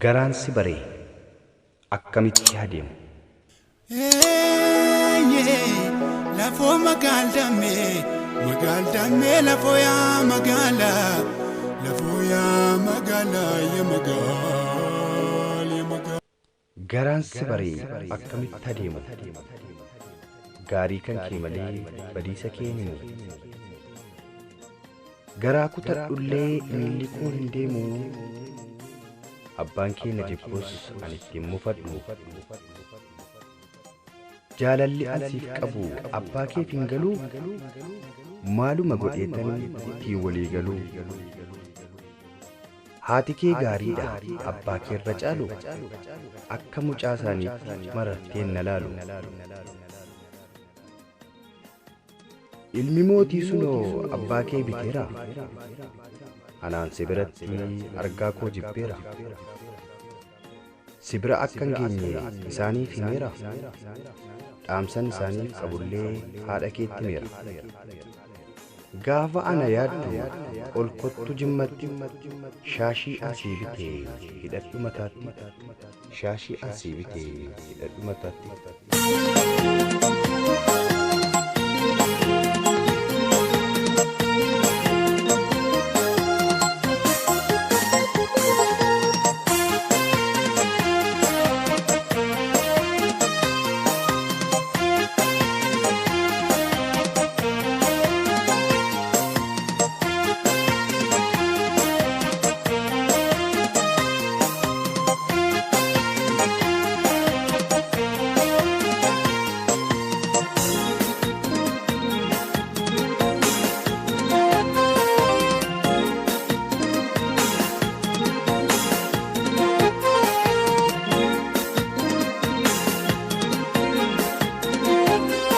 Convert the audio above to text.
garaan si baree akkamitti adeemu. Lafoo magaaldamee lafoo yaa magaala lafoo yaa magaala yaa magaala. Garaan si baree akkamitti adeemu. Gaarii kan kee malee badiisa kee hin himu. Garaa kutadhullee miilli koo hin deemu. Abbaan kee na jibbus ani ittiin mufadhu. Jaalalli ansiif qabu abbaa keef hin galuu. Maaluma godheetan ittiin walii galuu. Haati kee gaariidha abbaa kee irra caalu. Akka mucaa isaaniitti mararteen na laalu. Ilmi mootii sunoo abbaa kee biteera. Anaan si biratti argaa koo jibbeera. Si bira akka hin geenye isaaniif himeera. Dhaamsan isaaniif qabullee haadha keetti himeera. Gaafa ana yaaddu ol kottu jimmatti shaashii asii bitee hidhadhu mataatti. Shaashii asii bitee hidhadhu mataatti.